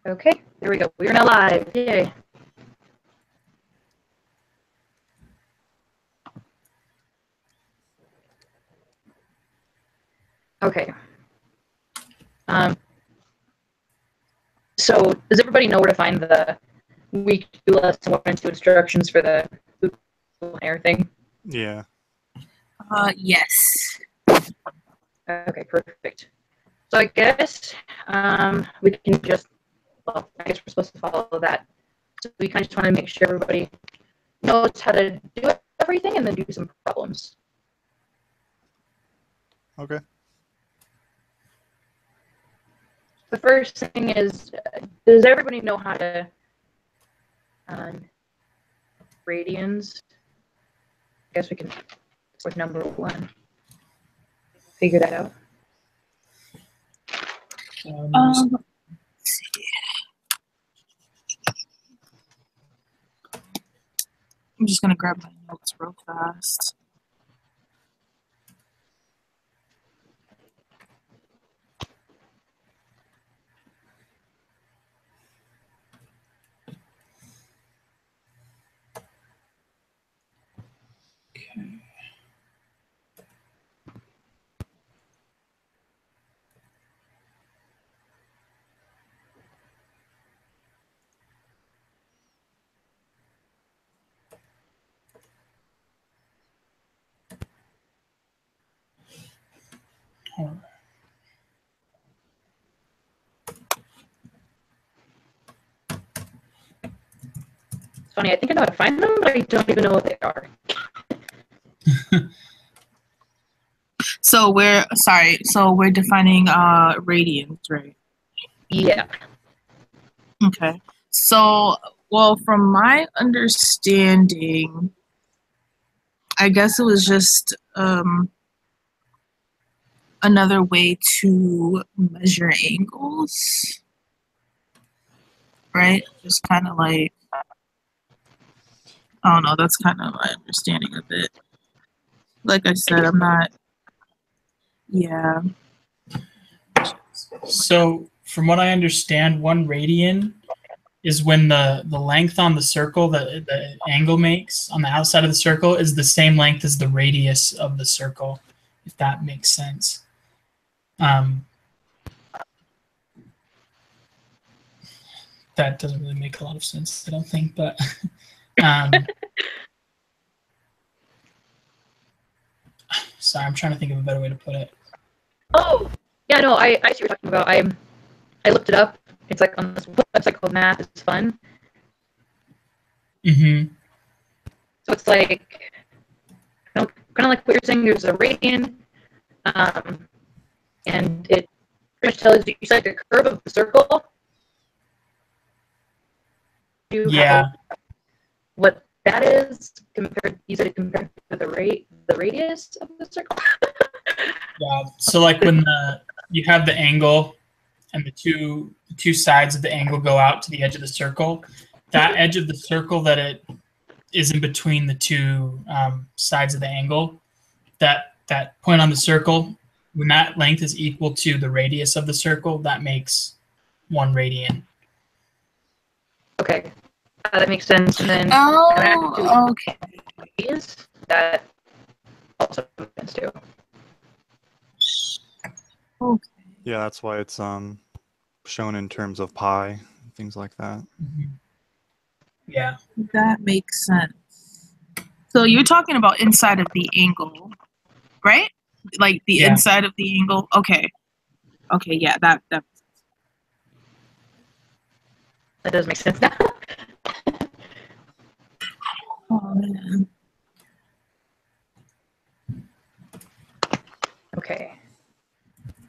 Okay, there we go. We're now live. Yay. Okay. So does everybody know where to find the week 2 lesson 1 and 2 instructions for the air thing? Yeah. Yes. Okay, perfect. So I guess we can just, well, I guess we're supposed to follow that. So we kind of just want to make sure everybody knows how to do everything and then do some problems. Okay. The first thing is, does everybody know how to radians? I guess we can, with number 1, figure that out. Let's see. I'm just gonna grab my notes real fast. Okay. All right. It's funny, I think I know how to find them, but I don't even know what they are. So we're defining radians, right? Yeah. Okay. So, well, from my understanding, I guess it was just another way to measure angles, right? Just kind of like, I don't know, that's kind of my understanding of it. Like I said, I'm not, yeah. So, from what I understand, 1 radian is when the length on the circle that the angle makes on the outside of the circle is the same length as the radius of the circle, if that makes sense. That doesn't really make a lot of sense, I don't think, but sorry, I'm trying to think of a better way to put it. Oh, yeah, no, I see what you're talking about. I looked it up. It's like on this website called Math111. Mm-hmm. So it's like, kind of like what you're saying, there's a radian, and it pretty much tells you like the curve of the circle. Yeah. What that is compared, you said it compared to the radius of the circle. Yeah. So like when you have the angle and the two sides of the angle go out to the edge of the circle, that edge of the circle that it is in between the two sides of the angle, that point on the circle, when that length is equal to the radius of the circle, that makes 1 radian. Okay, that makes sense. And then okay. Is that also makes sense too? Okay. Yeah, that's why it's shown in terms of pi, things like that. Mm-hmm. Yeah. That makes sense. So you're talking about inside of the angle, right? Like the inside of the angle? Okay. Okay, yeah, that does make sense now. Oh man. Okay.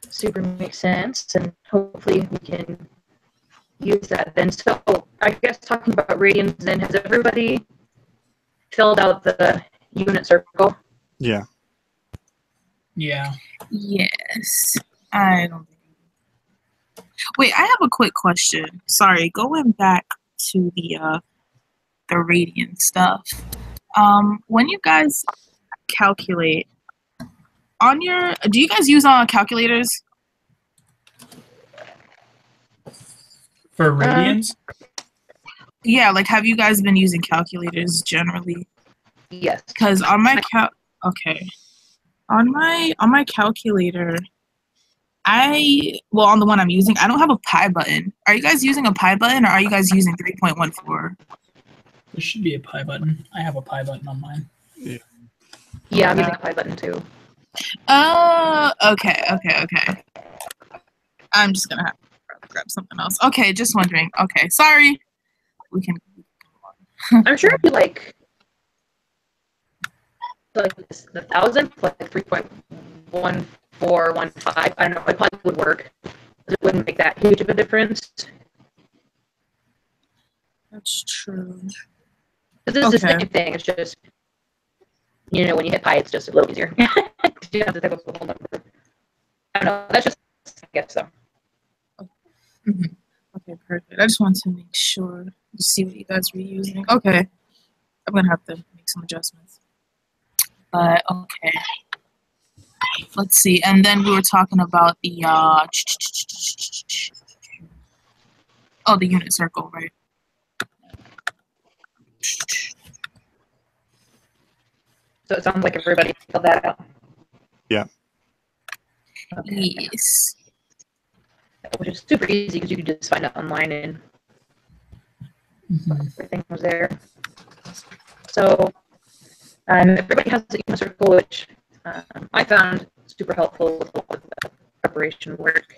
Super makes sense, and hopefully we can use that then. So I guess talking about radians then, has everybody filled out the unit circle? Yeah. Yeah. Yes. I don't think. Wait, I have a quick question. Sorry, going back to the radian stuff. When you guys calculate on your, do you guys use calculators? For radians? Yeah, like have you guys been using calculators generally? Yes. Because on my on my calculator, on the one I'm using, I don't have a pi button. Are you guys using a pi button or are you guys using 3.14? There should be a pi button. I have a pi button on mine. Yeah, I'm using a pi button too. Oh, okay. I'm just gonna have to grab something else. Okay, just wondering. Okay, sorry. We can go on. I'm sure if you like the 1,000, like 3.1415, I don't know, it probably would work. It wouldn't make that huge of a difference. That's true. This is the same thing. It's just, when you hit pi, it's just a little easier. You have to type up the whole number. I don't know. That's just, I guess so. Mm-hmm. Okay, perfect. I just wanted to make sure to see what you guys were using. Okay, I'm gonna have to make some adjustments. But okay, let's see. And then we were talking about the the unit circle, right? So it sounds like everybody filled that out. Yeah. Okay. Yes. Which is super easy because you can just find it online and everything was there. So everybody has a unit circle, which I found super helpful with a lot of the preparation work.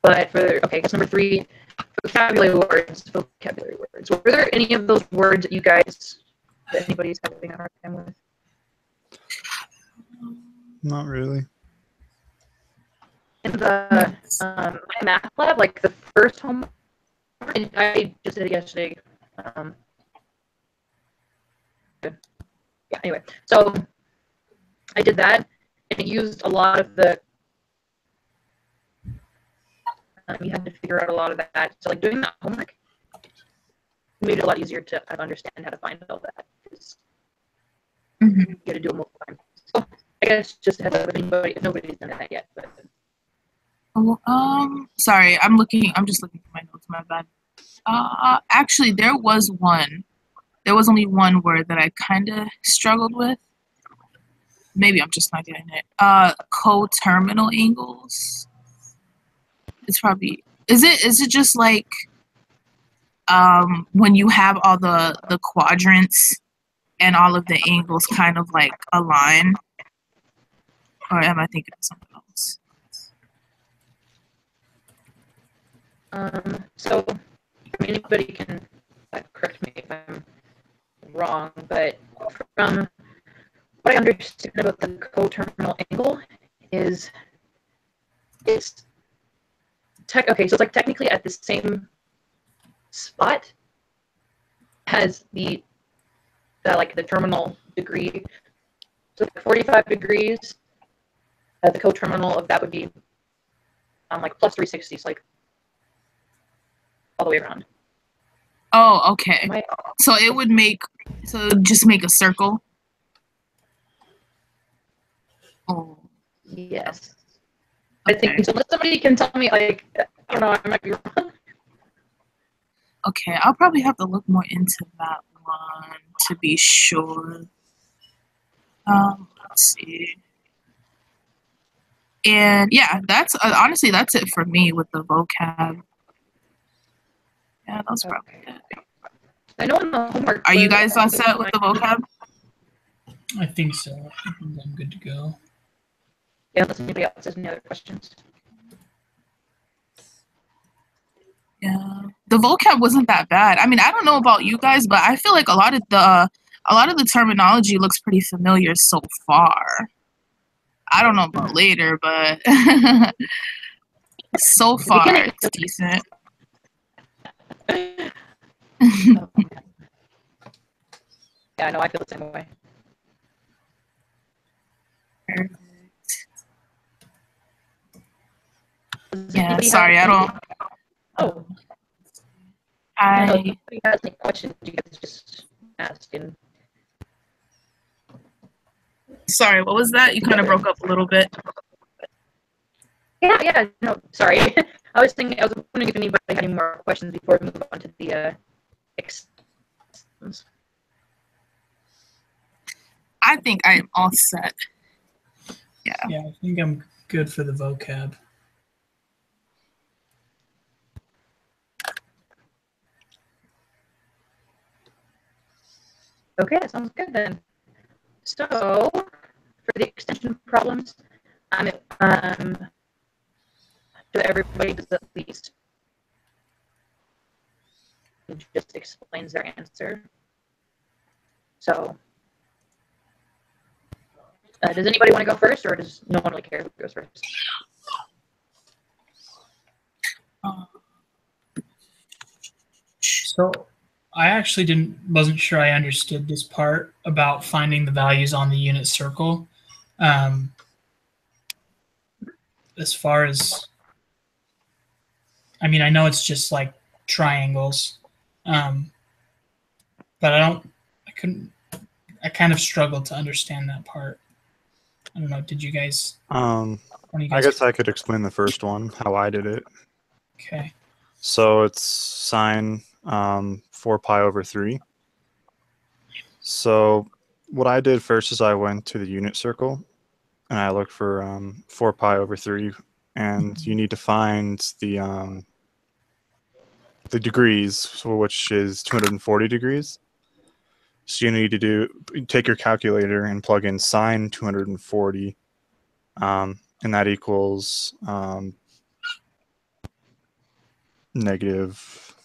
But guess number 3, vocabulary words. Were there any of those words that anybody's having a hard time with? Not really. In the my math lab, like the first homework, I just did it yesterday. Anyway, so I did that, and it used a lot of the. You had to figure out a lot of that. So, like doing that homework made it a lot easier to understand how to find all that. You got to do it multiple times. So, I guess just to heads up if nobody's done that yet. But. Sorry, I'm just looking for my notes. My bad. Actually, there was one. There was only one word that I kind of struggled with. Maybe I'm just not getting it. Coterminal angles. It's probably is it just like when you have all the quadrants and all of the angles kind of like align, or am I thinking of something else? So anybody can correct me if I'm wrong, but from what I understand about the coterminal angle is it's so it's like technically at the same spot as the terminal degree. So 45 degrees, the coterminal of that would be like plus 360, so like all the way around. Oh, okay. So it would just make a circle. Oh. Yes. Okay. I think so. Unless somebody can tell me, like, I don't know, I might be wrong. Okay, I'll probably have to look more into that one to be sure. Let's see. And yeah, that's honestly that's it for me with the vocab. Yeah, that's probably it. I know in the homework. Are you guys all set with the vocab? I think so. I think I'm good to go. Yeah, unless anybody else has any other questions. Yeah, the vocab wasn't that bad. I mean, I don't know about you guys, but I feel like a lot of the terminology looks pretty familiar so far. I don't know about later, but so far it's decent. Yeah, I know. I feel the same way. Perfect. Yeah, sorry, I don't. Oh. If you have any questions, you guys just ask. And sorry, what was that? You kind of broke up a little bit. Yeah. No, sorry. I was wondering if anybody had any more questions before we move on to the exams. I think I am all set. Yeah. Yeah, I think I'm good for the vocab. Okay, that sounds good then. So, for the extension problems, so everybody does at least just explains their answer. So, does anybody want to go first, or does no one really care who goes first? So I actually wasn't sure I understood this part about finding the values on the unit circle. As far as, I mean, I know it's just like triangles, but I kind of struggled to understand that part. I don't know. Did you guys? I guess I could explain the first one, how I did it. Okay. So it's sine 4 pi over 3. So what I did first is I went to the unit circle and I looked for 4 pi over 3, and you need to find the degrees, which is 240 degrees. So you need to take your calculator and plug in sine 240, and that equals negative.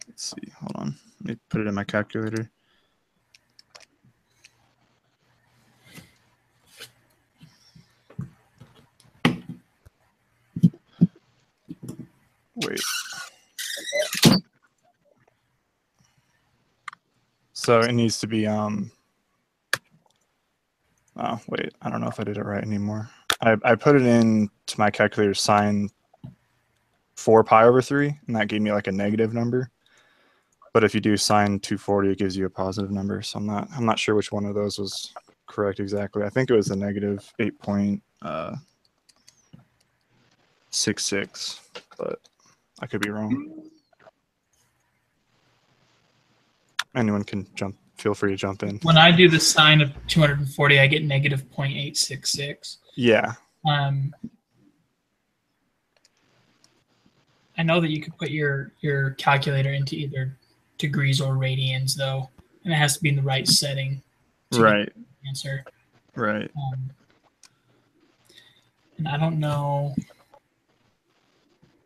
Let's see. Hold on. Let me put it in my calculator. Wait. So it needs to be oh wait, I don't know if I did it right anymore. I put it in to my calculator sine 4 pi over 3, and that gave me like a negative number. But if you do sine 240, it gives you a positive number. So I'm not sure which one of those was correct exactly. I think it was the negative 8.66, but I could be wrong. Anyone can feel free to jump in. When I do the sine of 240, I get negative 0.866. Yeah. I know that you could put your calculator into either degrees or radians, though, and it has to be in the right setting to Right. get the answer. Right. And I don't know.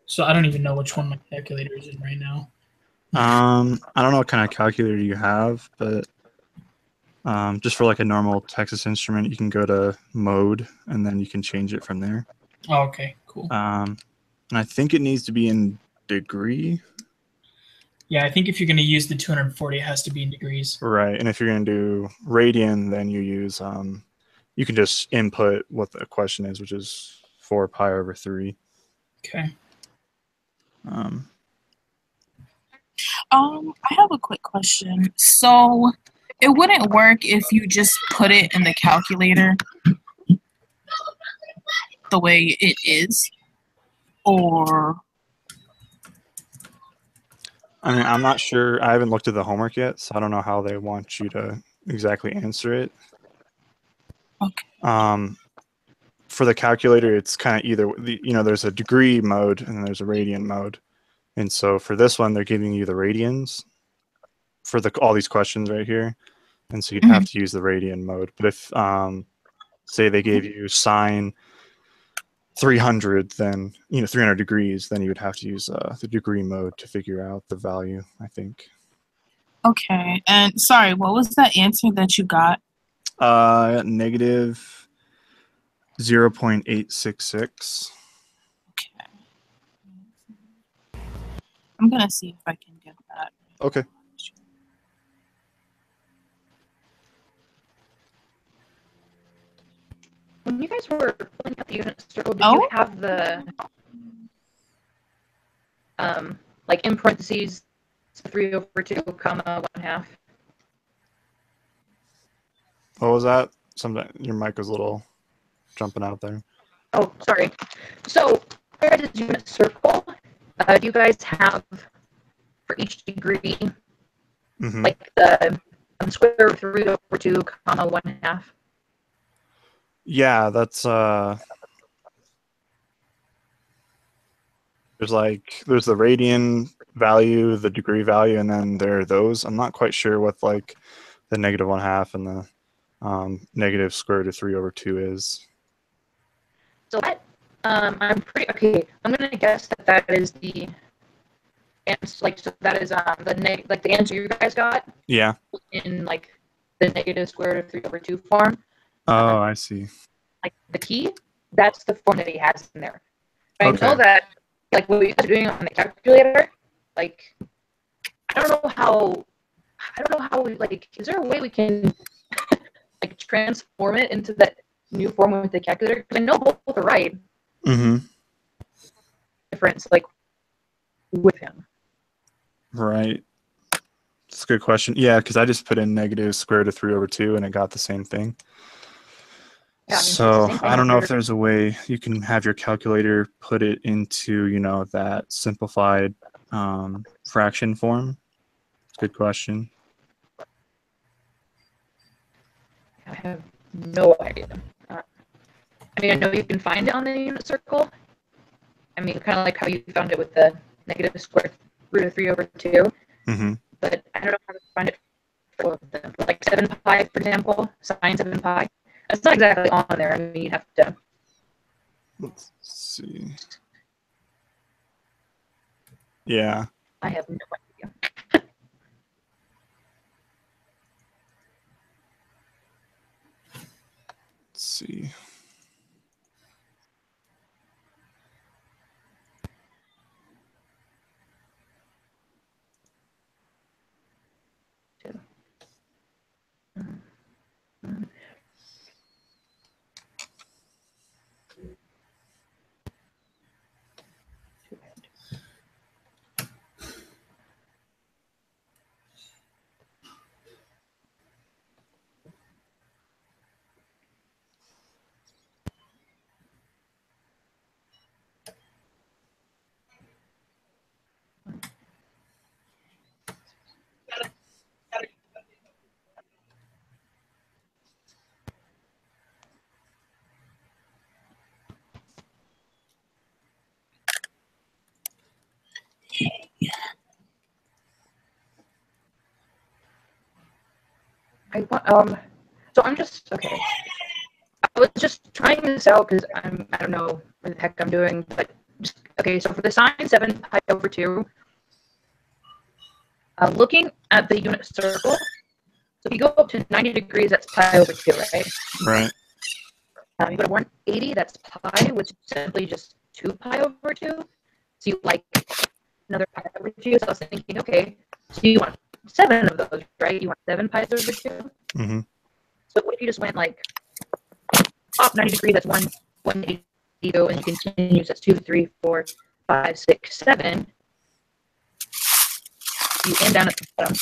So I don't even know which one my calculator is in right now. I don't know what kind of calculator you have, but just for like a normal Texas Instrument, you can go to mode and then you can change it from there. Oh, okay, cool. And I think it needs to be in degree. Yeah, I think if you're going to use the 240, it has to be in degrees. Right. And if you're going to do radian, then you use, you can just input what the question is, which is 4 pi over 3. Okay. I have a quick question. So it wouldn't work if you just put it in the calculator the way it is, or I mean, I'm not sure. I haven't looked at the homework yet, so I don't know how they want you to exactly answer it. okay. For the calculator, it's kind of either, there's a degree mode and there's a radian mode. And so for this one, they're giving you the radians for all these questions right here. And so you'd have to use the radian mode. But if, say they gave you sine 300, then, 300 degrees, then you would have to use the degree mode to figure out the value, I think. Okay. And sorry, what was that answer that you got? Negative 0.866. Okay. I'm going to see if I can get that. Okay. When you guys were pulling out the unit circle, did you have the like in parentheses 3/2, comma 1/2? What was that? Your mic was a little jumping out there. Oh, sorry. So, where does unit circle? Do you guys have for each degree, like the square root of 3 over 2, comma 1/2? Yeah, that's there's the radian value, the degree value, and then there are those. I'm not quite sure what like the negative 1/2 and the negative square root of 3 over 2 is. So that I'm pretty okay. I'm gonna guess that is the answer. Like, so that is the answer you guys got. Yeah. In like the negative square root of 3 over 2 form. Oh, I see. Like the key, that's the form that he has in there. But Okay. I know that like what you guys are doing on the calculator, like I don't know how like is there a way we can like transform it into that new form with the calculator? Because I know both are right. Difference like with him. Right. That's a good question. Yeah, because I just put in negative square root of 3 over 2 and it got the same thing. Yeah, so I don't know if there's a way you can have your calculator put it into, that simplified fraction form. Good question. I have no idea. I mean, I know you can find it on the unit circle. I mean, kind of like how you found it with the negative square root of 3 over 2. But I don't know how to find it for all of them. Like 7 pi, for example, sine 7 pi. That's not exactly on there. I mean, you'd have to. Let's see. Yeah. I have no idea. Let's see. So I'm just okay. I was just trying this out because I don't know what the heck I'm doing, but just okay. So for the sine 7 pi over 2, looking at the unit circle, so if you go up to 90 degrees, that's pi over 2, right? Right. You go to 180, that's pi, which is simply just 2 pi over 2. So you like another pi over 2. So I was thinking, okay, so you want 7 of those, right? You want 7 pi over 2. So what if you just went like off 90 degrees, that's 180, and you continue, that's 2, 3, 4, 5, 6, 7. You end down at the bottom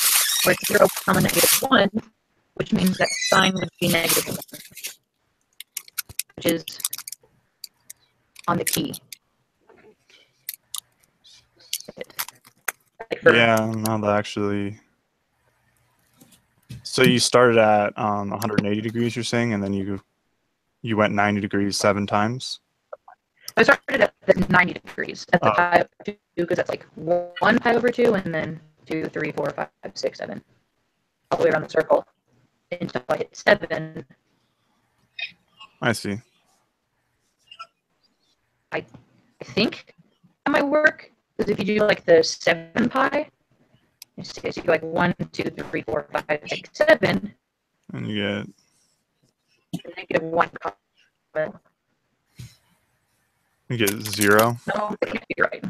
where it's 0, comma negative 1, which means that sine would be negative 1, which is on the key. Yeah, no, that actually. So you started at 180 degrees, you're saying, and then you went 90 degrees 7 times? I started at 90 degrees at the pi over 2 because that's like 1 pi over 2, and then 2, 3, 4, 5, 6, 7, all the way around the circle until I hit 7. I see. I think that might work because if you do like the 7 pi, you see, so you go like 1, 2, 3, 4, 5, 6, 7, and you get negative 1 comma. You get 0. No, that can't be right.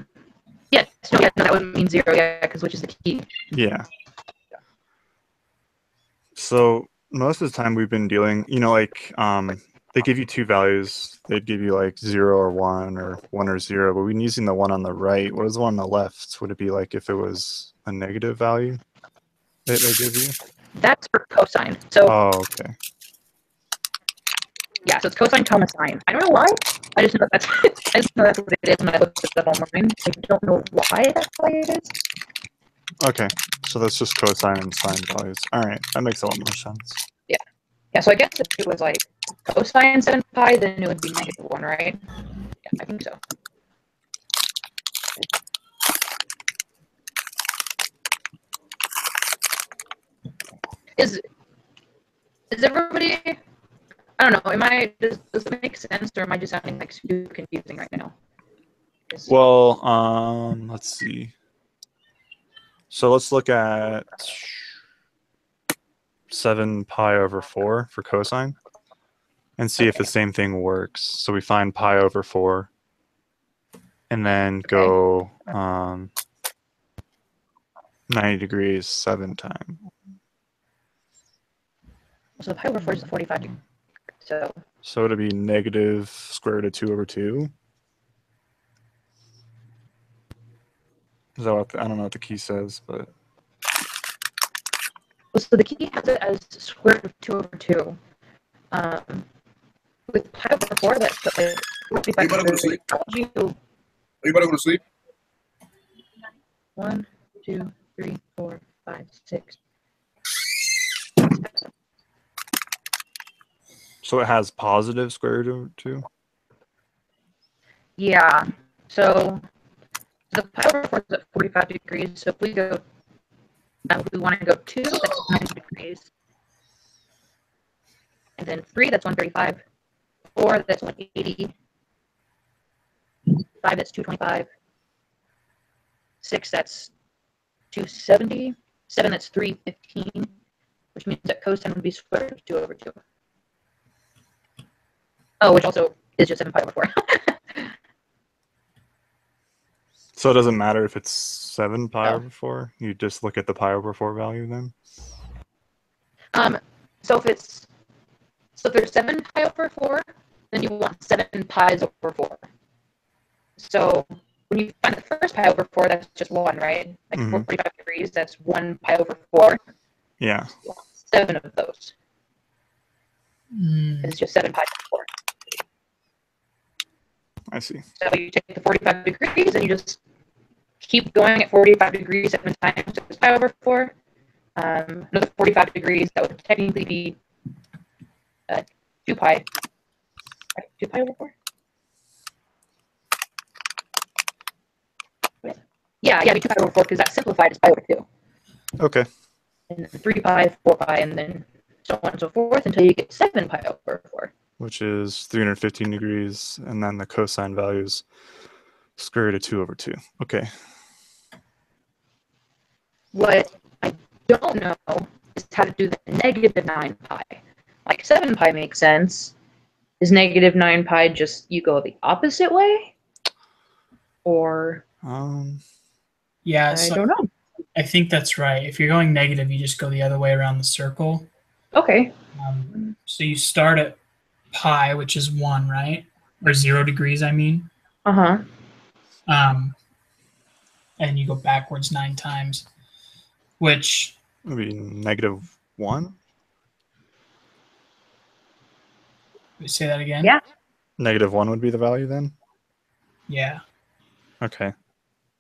Yes, no, that would mean 0, yeah, because which is the key. Yeah. So most of the time we've been dealing, they give you 2 values. They'd give you like 0 or 1 or 1 or 0, but we've been using the one on the right. What is the one on the left? Would it be like if it was a negative value that they give you? That's for cosine. So. Oh, okay. Yeah, so it's cosine comma sine. I don't know why. I just know that's I just know that's what it is when I looked it up online. I don't know why that's why it is. Okay, so that's just cosine and sine values. All right, that makes a lot more sense. Yeah, so I guess if it was like cosine 7 pi, then it would be -1, right? Yeah, I think so. Is everybody? I don't know. Does it make sense, or am I just sounding like super confusing right now? Well, let's see. So let's look at 7 pi over 4 for cosine and see if the same thing works. So we find pi over 4 and then go 90 degrees 7 times. So pi over 4 is 45 degrees. So it'd be negative square root of 2 over 2. Is that what I don't know what the key says, but So the key has it as square root of 2 over 2. With pi over 4, that's like 45 You better go to sleep. How would you? You better go to sleep. 1, 2, 3, 4, 5, 6. so it has positive square root of 2. Yeah. So the pi over 4 is at 45 degrees. So if we go, we want to go 2, that's 90 degrees. And then 3, that's 135. 4, that's 180. 5, that's 225. 6, that's 270. 7, that's 315, which means that cosine would be square root of 2 over 2. Oh, which also is just 7 pi over 4. So it doesn't matter if it's 7 pi No. over 4. You just look at the pi over 4 value then. So if there's 7 pi over 4, then you want 7 pi's over 4. So when you find the first pi over 4, that's just 1, right? Like 45 degrees, that's 1 pi over 4. Yeah. 7 of those. It's just 7 pi over 4. I see. So you take the 45 degrees and you just keep going at 45 degrees 7 times to pi over 4. Another 45 degrees, that would technically be 2 pi. Right? 2 pi over 4? Yeah, it'd be 2 pi over 4 because that's simplified as pi over 2. Okay. And then 3 pi, 4 pi, and then so on and so forth until you get 7 pi over 4. Which is 315 degrees, and then the cosine value is square root of 2 over 2. Okay. What I don't know is how to do the negative 9 pi. Like 7 pi makes sense. Is negative 9 pi just you go the opposite way? Or Yeah, I so don't know. I think that's right. If you're going negative, you just go the other way around the circle. Okay. So you start at pi, which is 1, right? Or 0 degrees, I mean. Uh-huh. And you go backwards 9 times, which would be negative 1. say that again. Yeah. Negative 1 would be the value then? Yeah. Okay.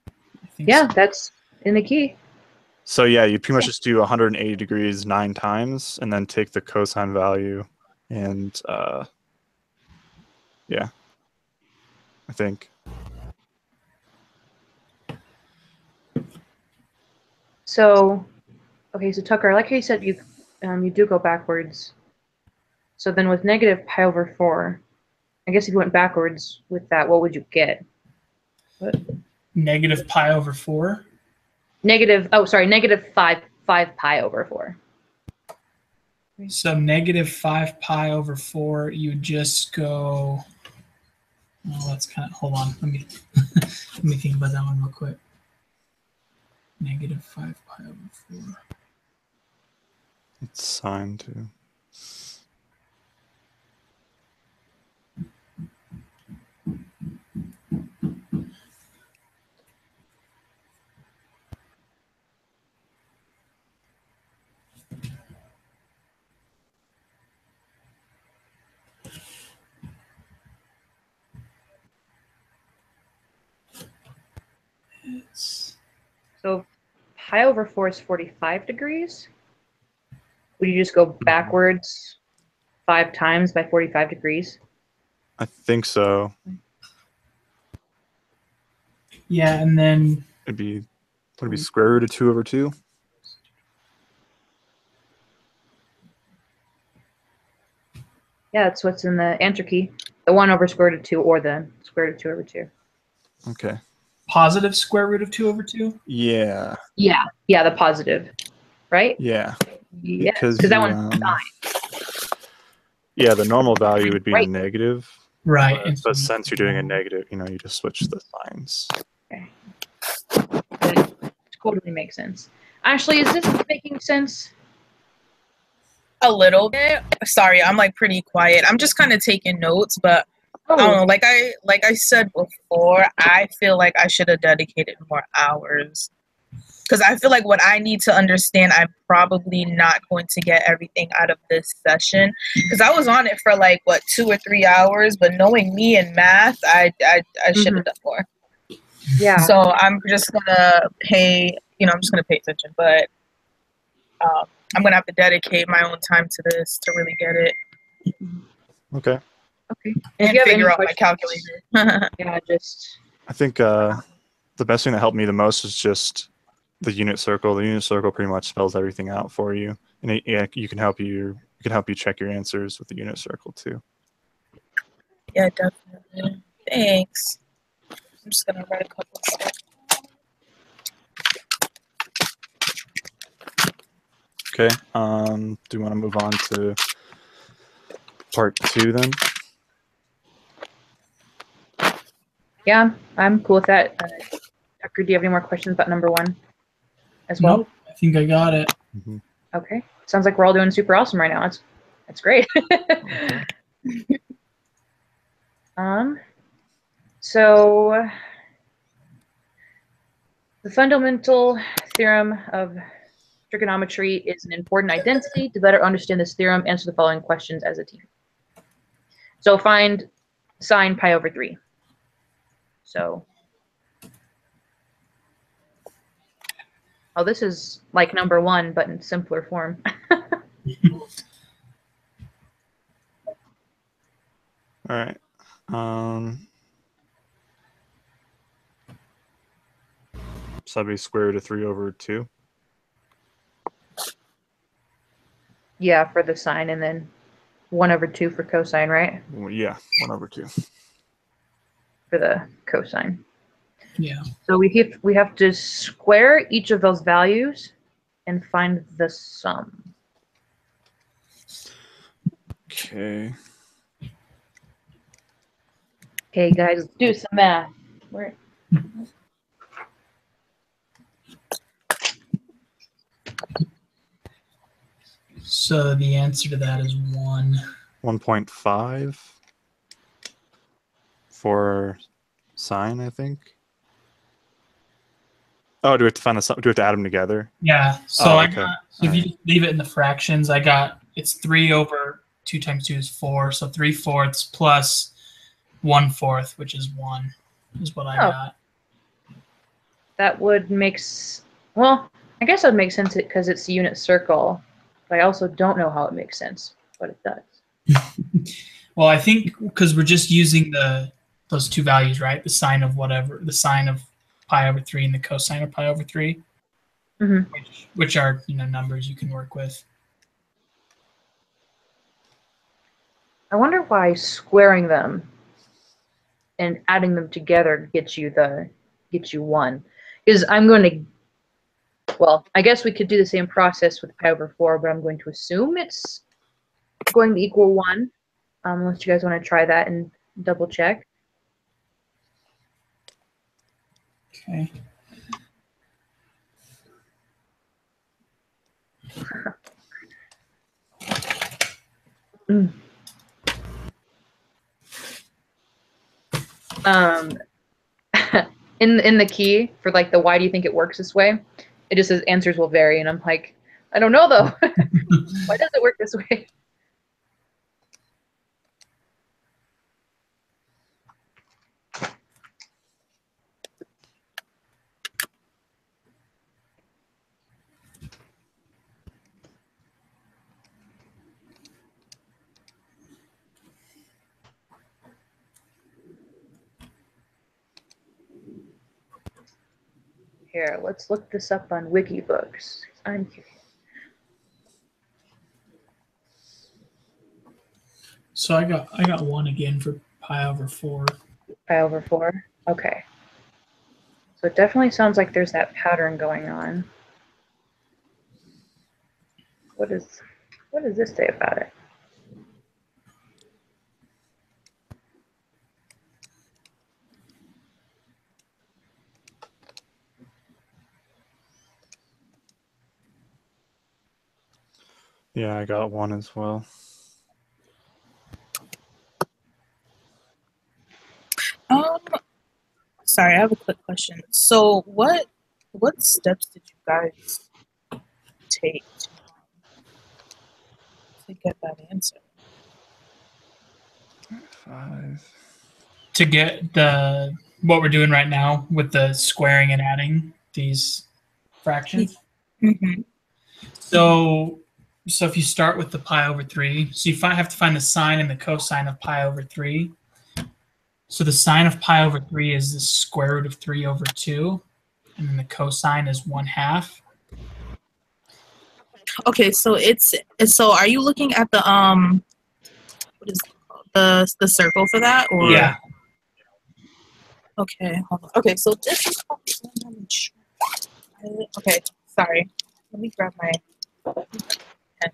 I think Yeah, so. that's in the key. So yeah, you pretty much just do 180 degrees 9 times and then take the cosine value and yeah, I think. So, okay, so Tucker, I like how you said you do go backwards. So then with negative pi over 4, I guess if you went backwards with that, what would you get? What? Negative pi over 4. Negative 5 pi over 4. So negative 5 pi over 4, you would just go. Oh, that's kind of. Hold on. Let me let me think about that one real quick. Negative 5 pi over 4. It's sine too. So if pi over 4 is 45 degrees. Would you just go backwards 5 times by 45 degrees? I think so. Yeah, and then Would it be square root of 2 over 2? Yeah, that's what's in the answer key. The 1 over square root of 2 or the square root of 2 over 2. Okay. positive square root of 2 over 2? Yeah. Yeah, the positive, right? Yeah. Yes, Because because that you, one's sine. yeah, the normal value would be a Right. negative. Right. But since you're doing a negative, you just switch the signs. Okay. That totally makes sense. Ashley, is this making sense? A little bit. Sorry, I'm like pretty quiet. I'm just kind of taking notes, but I don't know. Like I said before, I feel like I should have dedicated more hours because I feel like what I need to understand, I'm probably not going to get everything out of this session because I was on it for like what 2 or 3 hours, but knowing me and math, I should have done more. Yeah. So I'm just gonna pay. I'm just gonna pay attention, but I'm gonna have to dedicate my own time to this to really get it. Okay. Okay. And figure out my calculator. Yeah, just. I think the best thing that helped me the most is just the unit circle. The unit circle pretty much spells everything out for you, and you can help you check your answers with the unit circle too. Yeah, definitely. Thanks. I'm just gonna write a couple stuff. Okay. Do you want to move on to part 2 then? Yeah, I'm cool with that. Tucker, do you have any more questions about number 1 as well? Nope, I think I got it. Mm-hmm. Okay. Sounds like we're all doing super awesome right now. That's great. Okay. So the fundamental theorem of trigonometry is an important identity. To better understand this theorem, answer the following questions as a team. So find sine pi over 3. So, this is like number 1, but in simpler form. All right. So that'd be square root of 3 over 2. Yeah, for the sine, and then 1 over 2 for cosine, right? Well, yeah, 1 over 2. For the cosine. Yeah. So we have to square each of those values and find the sum. Okay. Okay, guys, let's do some math. So the answer to that is 1. 1.5 for sine, I think. Oh, do we have to find the sum? Do we have to add them together? Yeah. So okay. So if you just leave it in the fractions, it's 3 over 2 times 2 is 4. So 3/4 plus 1/4, which is 1, is what I got. That would make well, I guess that would make sense because it's a unit circle, but I also don't know how it makes sense, but it does. Well, I think because we're just using those two values, right? The sine of pi over 3 and the cosine of pi over 3, which are numbers you can work with. I wonder why squaring them and adding them together gets you 1. Because I'm going to, well, I guess we could do the same process with pi over 4, but I'm going to assume it's going to equal 1, unless you guys want to try that and double check. Okay. In the key for like the why do you think it works this way, it just says answers will vary, and I'm like, I don't know though. Why does it work this way? Here, let's look this up on Wikibooks. I'm curious. So I got 1 again for pi over 4. Pi over 4? Okay. So it definitely sounds like there's that pattern going on. What does this say about it? Yeah, I got 1 as well. Sorry, I have a quick question. So what steps did you guys take to get that answer? 5. To get what we're doing right now with the squaring and adding these fractions. Mm-hmm. So if you start with the pi over 3, so you have to find the sine and the cosine of pi over 3. So the sine of pi over 3 is the square root of 3 over 2, and then the cosine is 1/2. Okay, so so are you looking at the what is it called? The circle for that, or Yeah. Okay, hold on. Okay, so this is okay. Sorry, let me grab my pen.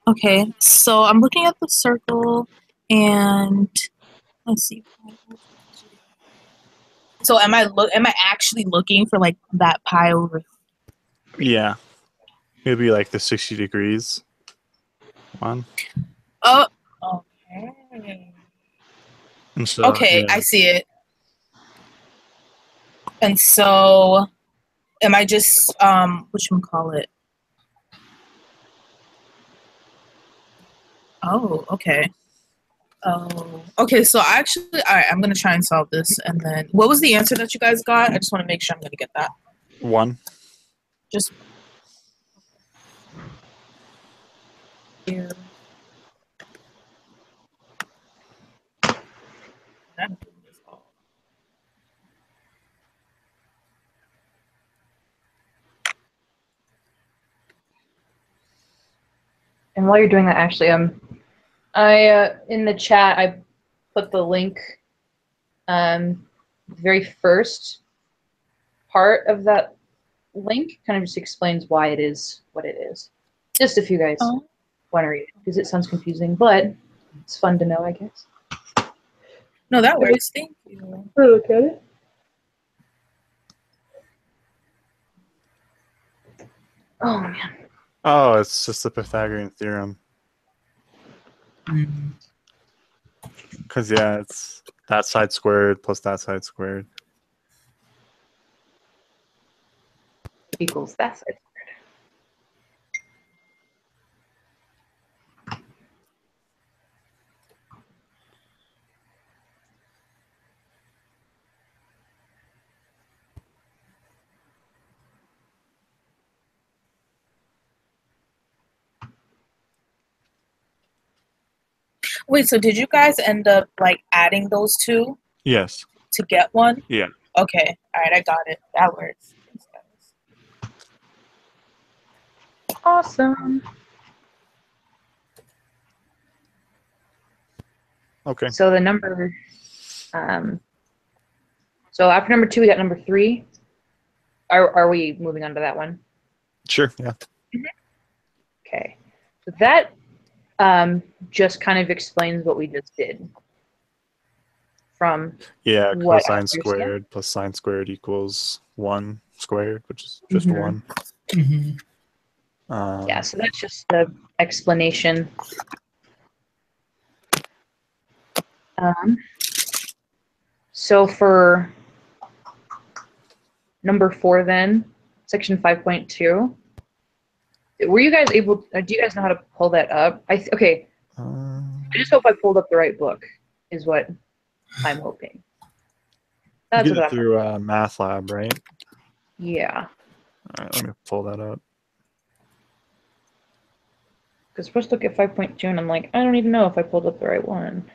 Okay, so I'm looking at the circle, and let's see. So am I actually looking for like that pi over? Yeah. It'd be like the 60 degrees one. Oh, okay. And so, Okay, yeah. I see it. And so, am I just whatchamacallit? Oh, okay. Oh, okay. So actually, all right. I'm gonna try and solve this, and then what was the answer that you guys got? I just want to make sure I'm gonna get that. 1. Just here. And while you're doing that, actually, I in the chat I put the link. The very first part of that link kind of just explains why it is what it is. Just if you guys want to read it, because it sounds confusing, but it's fun to know, I guess. No, that works. Thank you. Look at it. Oh man. Oh, it's just the Pythagorean theorem. Mm-hmm. Because, yeah, it's that side squared plus that side squared. Equals that side. Wait, so did you guys end up like adding those two Yes. to get one? Yeah. Okay. All right, I got it. That works. Thanks, guys. Awesome. Okay. So the number, so after number 2, we got number 3. Are we moving on to that one? Sure. Yeah. Okay. So that just kind of explains what we just did. From Yeah. what I Cosine understand. squared plus sine squared equals 1 squared, which is just 1. Mm-hmm. Yeah, so that's just the explanation. So for number 4 then, section 5.2, were you guys able, do you guys know how to pull that up? Okay, I just hope I pulled up the right book, is what I'm hoping. You That's get what it I'm through MathLab, right? Yeah. All right, let me pull that up. Because we're supposed to look at 5.2, and I'm like, I don't even know if I pulled up the right one.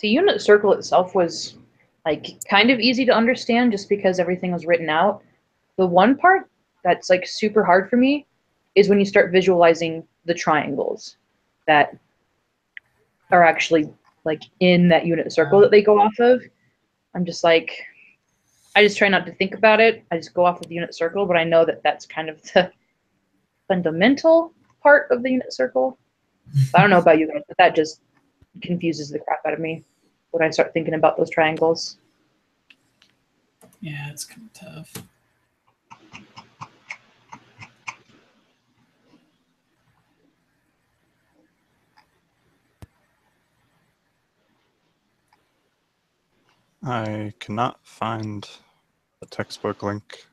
See, unit circle itself was like kind of easy to understand just because everything was written out. The one part that's like super hard for me is when you start visualizing the triangles that are actually like in that unit circle that they go off of. I'm just like, I just try not to think about it. I just go off of the unit circle, but I know that that's kind of the fundamental part of the unit circle. I don't know about you guys, but that just confuses the crap out of me when I start thinking about those triangles. Yeah, it's kind of tough. I cannot find the textbook link.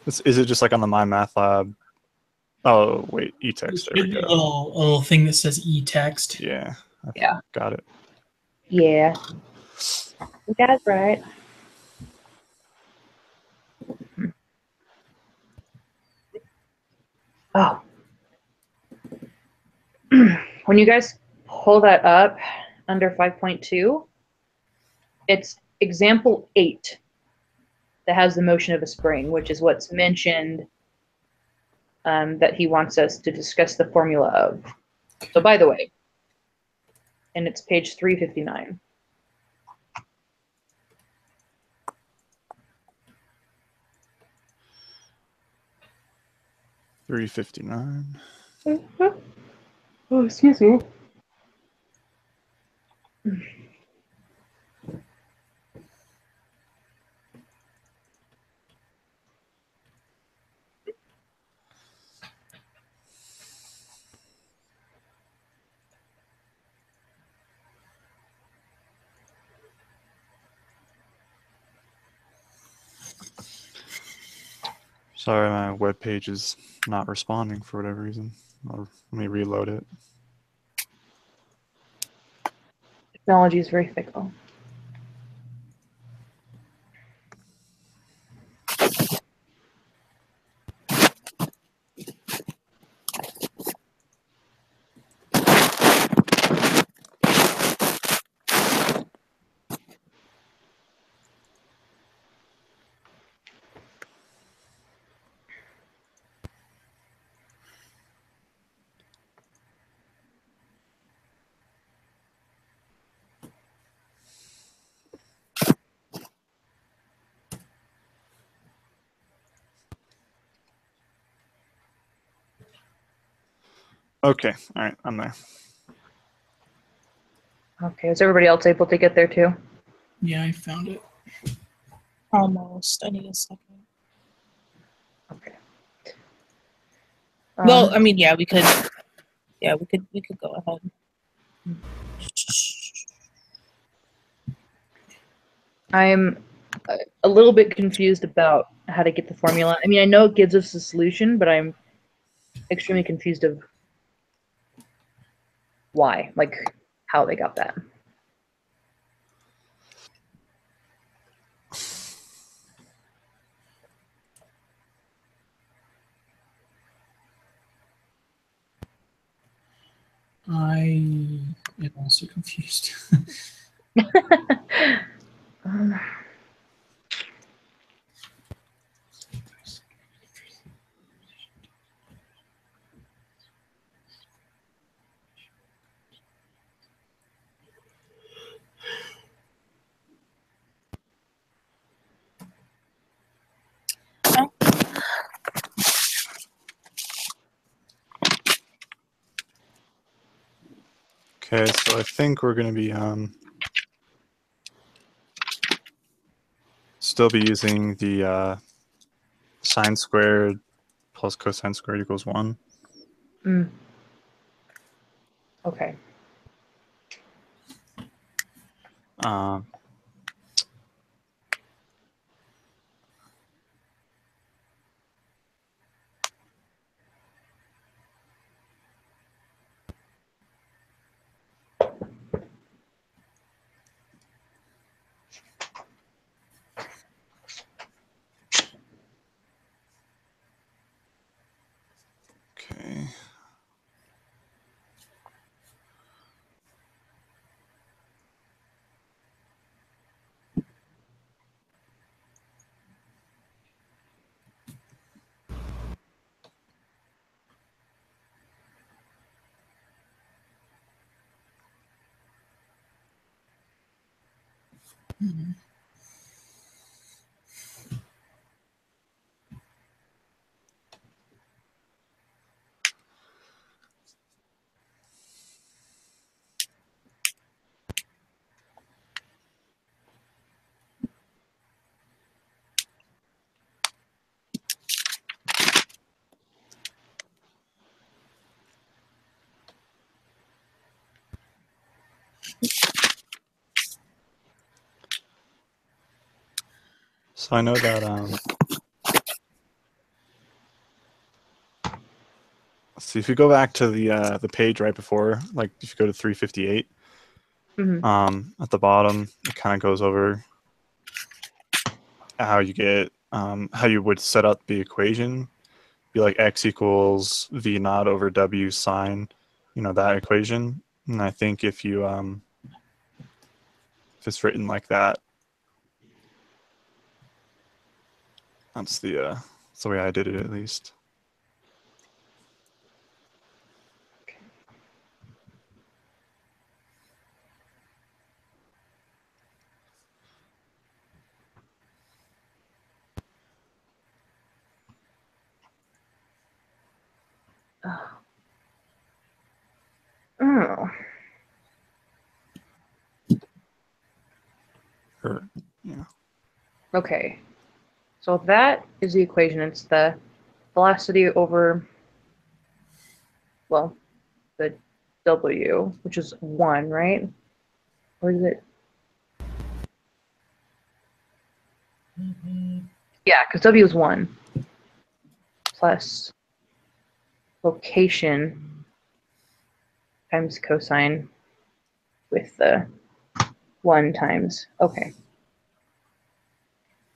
Is it just like on the My Math Lab? Oh, wait, e-text. There we go. A little thing that says e-text. Yeah. Yeah. Got it. Yeah. You got it right. Oh. When you guys pull that up under 5.2, it's example 8 that has the motion of a spring, which is what's mentioned that he wants us to discuss the formula of. So by the way, and it's page 359. $3.59. Oh, excuse me. Sorry, my web page is not responding for whatever reason. Let me reload it. Technology is very fickle. Okay, all right, I'm there. Okay, is everybody else able to get there too? Yeah, I found it. Almost. I need a second. Okay. Well, I mean, yeah, we could. Yeah, we could go ahead. I'm a little bit confused about how to get the formula. I mean, I know it gives us a solution, but I'm extremely confused of why, like how they got that. I am also confused. Um, Okay, so I think we're going to be still be using the sine squared plus cosine squared equals 1. okay. Um, okay. Mhm. So I know that see, if you go back to the page right before, like if you go to 358, at the bottom, it kind of goes over how you get how you would set up the equation. Be like x equals v naught over w sine, that equation. And I think if you if it's written like that, that's the way I did it at least. Oh. Or yeah. Okay. So that is the equation. It's the velocity over, well, the W, which is 1, right? Or is it? Yeah, because W is 1 plus location times cosine with the 1 times. Okay.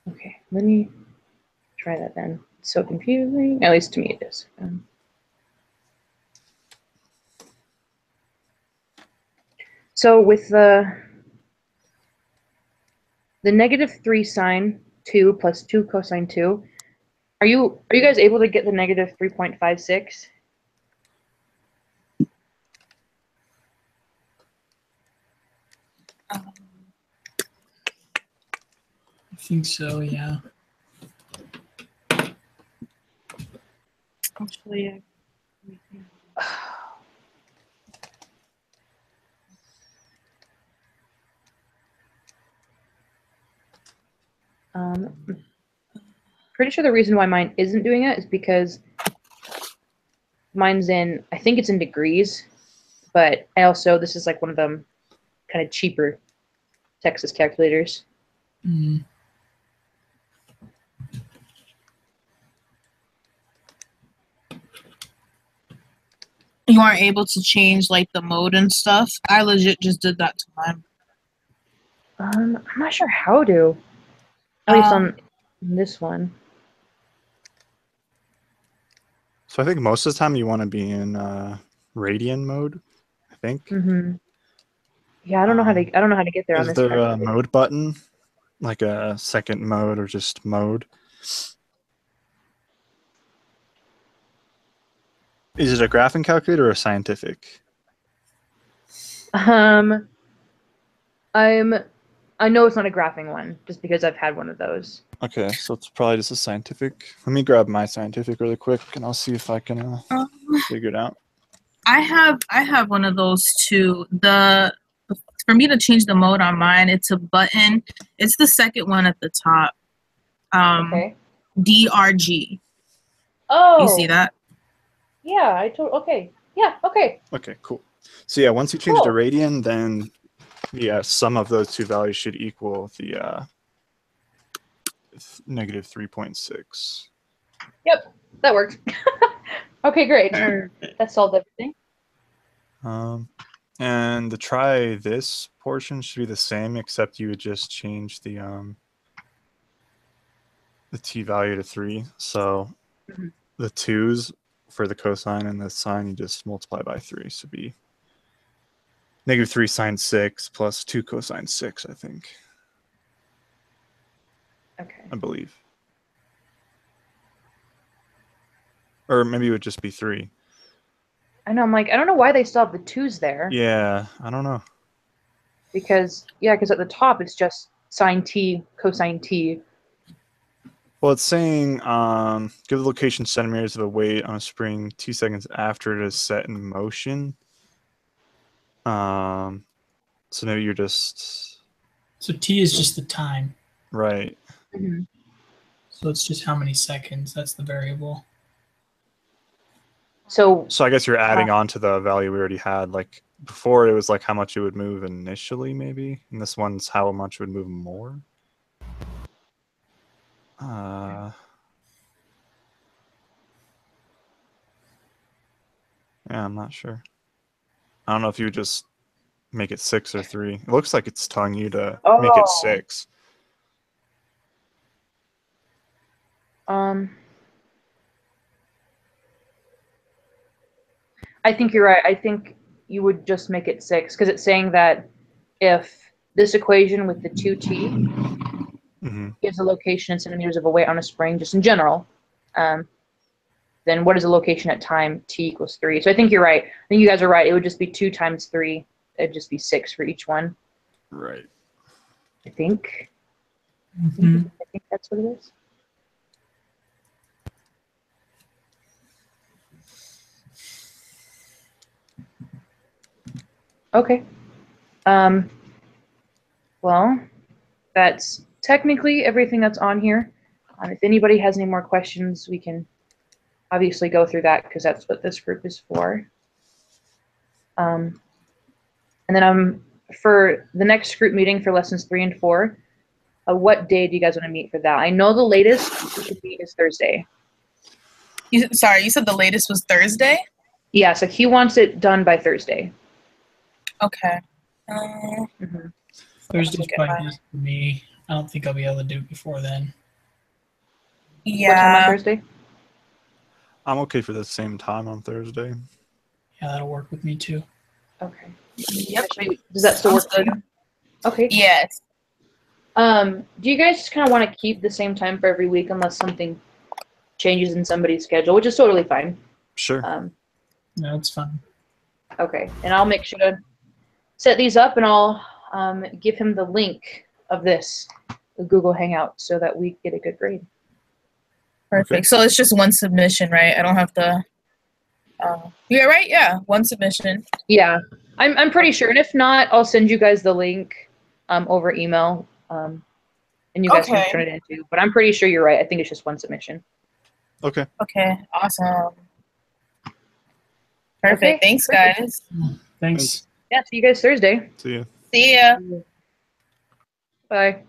Okay, let me try that then. It's so confusing. At least to me it is. So with the -3 sine 2 plus 2 cosine 2, are you guys able to get the -3.56? Um, I think so, yeah. Actually, Pretty sure the reason why mine isn't doing it is because mine's in, I think it's in degrees, but this is like one of them kind of cheaper Texas calculators. Mm. you aren't able to change like the mode and stuff. I legit just did that to mine. I'm not sure how to. At least on this one. So I think most of the time you want to be in radian mode, I think. Yeah, I don't know how to get there on Is this there a calculator. mode button, like a second mode or just mode? Is it a graphing calculator or a scientific? I know it's not a graphing one, just because I've had one of those. Okay, so it's probably just a scientific. Let me grab my scientific really quick, and I'll see if I can figure it out. I have one of those too. For me to change the mode on mine, it's a button. It's the second one at the top. Okay. DRG. Oh. You see that? Yeah, okay. Yeah, okay. Okay, cool. So yeah, once you change to Cool. radian, then yeah, sum of those two values should equal the -3.6. Yep, that works. Okay, great. Perfect. That solved everything. And to try this portion should be the same, except you would just change the t value to 3. So the 2's for the cosine and the sine, you just multiply by 3. So it'd be -3 sine 6 plus 2 cosine 6, I think. Okay. I believe. Or maybe it would just be 3. I know, I'm like, I don't know why they still have the 2's there. Yeah, I don't know. Because at the top it's just sine t, cosine t. Well, it's saying give the location centimeters of a weight on a spring 2 seconds after it is set in motion. So maybe you're just So t is just the time. right. Mm-hmm. So it's just how many seconds. That's the variable. So So I guess you're adding on to the value we already had. Like before, it was like how much it would move initially, maybe, and this one's how much it would move more. Yeah, I'm not sure. I don't know if you would just make it 6 or 3. It looks like it's telling you to make it 6. I think you're right. I think you would just make it 6 because it's saying that if this equation with the 2t gives a location in centimeters of a weight on a spring, just in general, then what is a location at time t equals 3? So I think you're right. I think you guys are right. It would just be 2 times 3. It'd just be 6 for each one. Right. I think. Mm-hmm. I think that's what it is. Okay. Well, that's technically everything that's on here. If anybody has any more questions, we can obviously go through that because that's what this group is for. And then for the next group meeting for lessons 3 and 4, what day do you guys want to meet for that? I know the latest we should meet is Thursday. Sorry, you said the latest was Thursday? Yeah, so he wants it done by Thursday. Okay. Thursday's probably best for me. I don't think I'll be able to do it before then. Yeah. What time on Thursday? I'm okay for the same time on Thursday. Yeah, that'll work with me too. Okay. Yep. Does that still work for you? Okay. Yes. Do you guys just kind of want to keep the same time for every week unless something changes in somebody's schedule, which is totally fine. Sure. No, it's fine. Okay, and I'll make sure to set these up, and I'll give him the link of this, the Google Hangout, so that we get a good grade. Perfect. Okay. So it's just one submission, right? I don't have to. Yeah, right? Yeah, one submission. Yeah, I'm pretty sure, and if not, I'll send you guys the link over email, and you guys can turn it into. But I'm pretty sure you're right. I think it's just one submission. Okay. Okay, awesome. Perfect. Okay, Thanks, perfect. guys. Thanks. Yeah, see you guys Thursday. See ya. See ya. Bye.